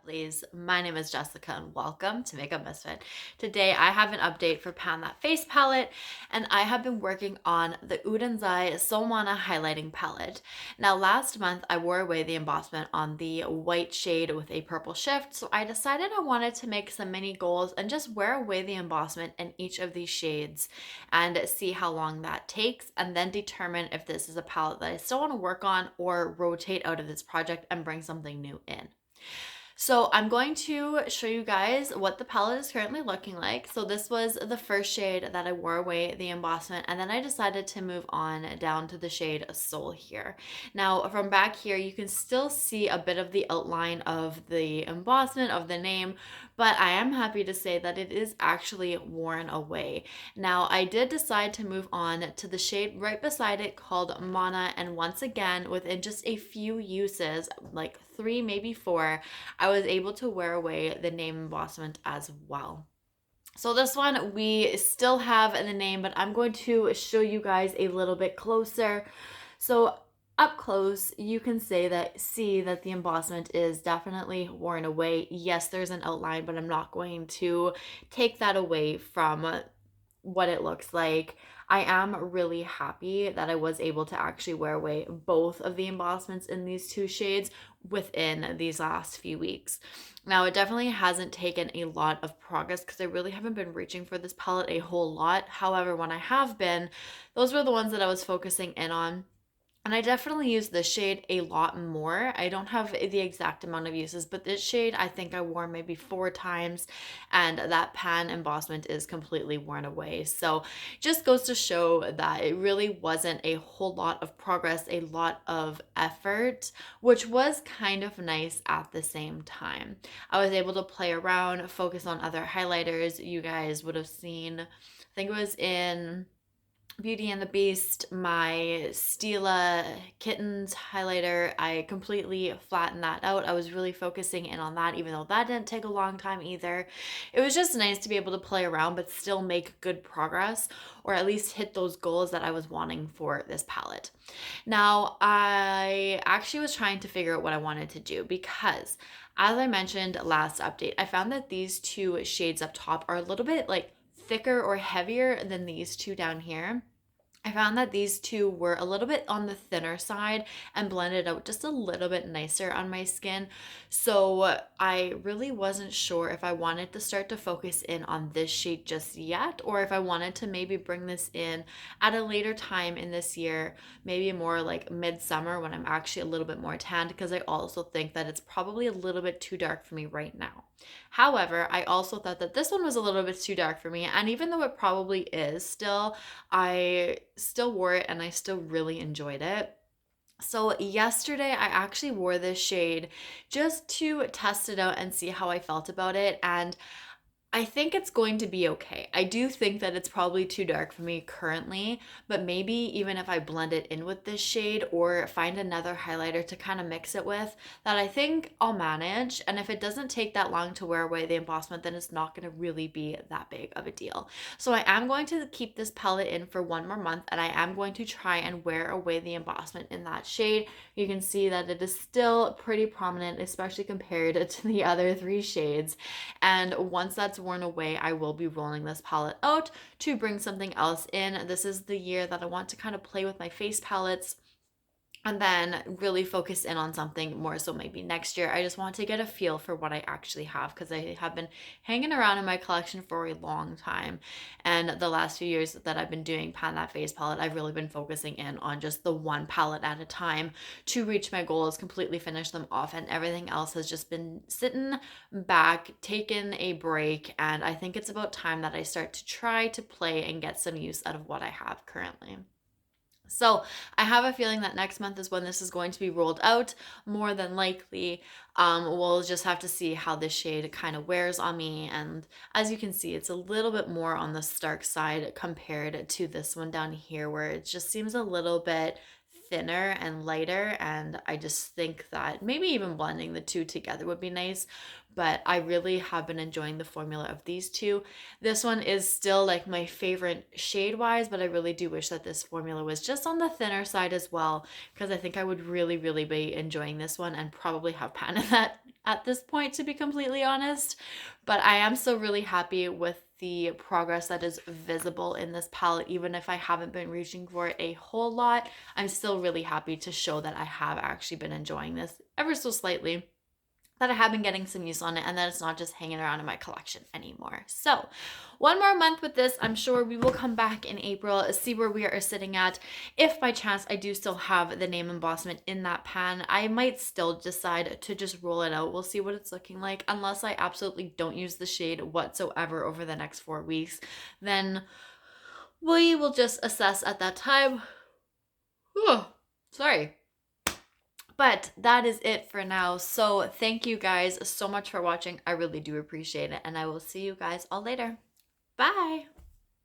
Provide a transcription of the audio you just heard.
Please. My name is Jessica and welcome to Makeup Misfit. Today I have an update for Pan That Face palette and I have been working on the Odens Solmane highlighting palette. Now last month I wore away the embossment on the white shade with a purple shift, so I decided I wanted to make some mini goals and just wear away the embossment in each of these shades and see how long that takes, and then determine if this is a palette that I still want to work on or rotate out of this project and bring something new in. So I'm going to show you guys what the palette is currently looking like. So this was the first shade that I wore away the embossment, and then I decided to move on down to the shade Soul here. Now from back here, you can still see a bit of the outline of the embossment of the name, but I am happy to say that it is actually worn away. Now I did decide to move on to the shade right beside it called Mana, and once again, within just a few uses, like 3, maybe 4, I was able to wear away the name embossment as well. So this one, we still have the name, but I'm going to show you guys a little bit closer. So up close, you can see that the embossment is definitely worn away. Yes, there's an outline, but I'm not going to take that away from what it looks like. I am really happy that I was able to actually wear away both of the embossments in these two shades within these last few weeks. Now, it definitely hasn't taken a lot of progress because I really haven't been reaching for this palette a whole lot. However, when I have been, those were the ones that I was focusing in on. And I definitely use this shade a lot more. I don't have the exact amount of uses, but this shade I think I wore maybe 4 times, and that pan embossment is completely worn away. So just goes to show that it really wasn't a whole lot of progress, a lot of effort, which was kind of nice at the same time. I was able to play around, focus on other highlighters. You guys would have seen, I think it was in Beauty and the Beast, my Stila Kittens highlighter, I completely flattened that out. I was really focusing in on that, even though that didn't take a long time either. It was just nice to be able to play around, but still make good progress, or at least hit those goals that I was wanting for this palette. Now, I actually was trying to figure out what I wanted to do because, as I mentioned last update, I found that these two shades up top are a little bit like thicker or heavier than these two down here. I found that these two were a little bit on the thinner side and blended out just a little bit nicer on my skin. So I really wasn't sure if I wanted to start to focus in on this shade just yet, or if I wanted to maybe bring this in at a later time in this year, maybe more like midsummer when I'm actually a little bit more tanned, because I also think that it's probably a little bit too dark for me right now. However, I also thought that this one was a little bit too dark for me, and even though it probably is still, I still wore it and I still really enjoyed it. So yesterday I actually wore this shade just to test it out and see how I felt about it, and I think it's going to be okay. I do think that it's probably too dark for me currently, but maybe even if I blend it in with this shade or find another highlighter to kind of mix it with, that I think I'll manage. And if it doesn't take that long to wear away the embossment, then it's not going to really be that big of a deal. So I am going to keep this palette in for 1 more month, and I am going to try and wear away the embossment in that shade. You can see that it is still pretty prominent, especially compared to the other 3 shades. And once that's worn away, I will be rolling this palette out to bring something else in. This is the year that I want to kind of play with my face palettes and then really focus in on something more. So maybe next year I just want to get a feel for what I actually have, because I have been hanging around in my collection for a long time, and the last few years that I've been doing Pan That Face palette, I've really been focusing in on just the one palette at a time to reach my goals, completely finish them off, and everything else has just been sitting back, taking a break, and I think it's about time that I start to try to play and get some use out of what I have currently. So I have a feeling that next month is when this is going to be rolled out, more than likely. We'll just have to see how this shade kind of wears on me. And as you can see, it's a little bit more on the stark side compared to this one down here, where it just seems a little bit thinner and lighter. And I just think that maybe even blending the two together would be nice. But I really have been enjoying the formula of these two. This one is still like my favorite shade wise, but I really do wish that this formula was just on the thinner side as well, because I think I would really, really be enjoying this one and probably have Pan in that at this point, to be completely honest. But I am still really happy with the progress that is visible in this palette. Even if I haven't been reaching for it a whole lot, I'm still really happy to show that I have actually been enjoying this ever so slightly, that I have been getting some use on it, and that it's not just hanging around in my collection anymore. So one more month with this. I'm sure we will come back in April, see where we are sitting at. If by chance I do still have the name embossment in that pan, I might still decide to just roll it out. We'll see what it's looking like. Unless I absolutely don't use the shade whatsoever over the next 4 weeks, then we will just assess at that time. Oh, sorry. But that is it for now. So thank you guys so much for watching. I really do appreciate it. And I will see you guys all later. Bye.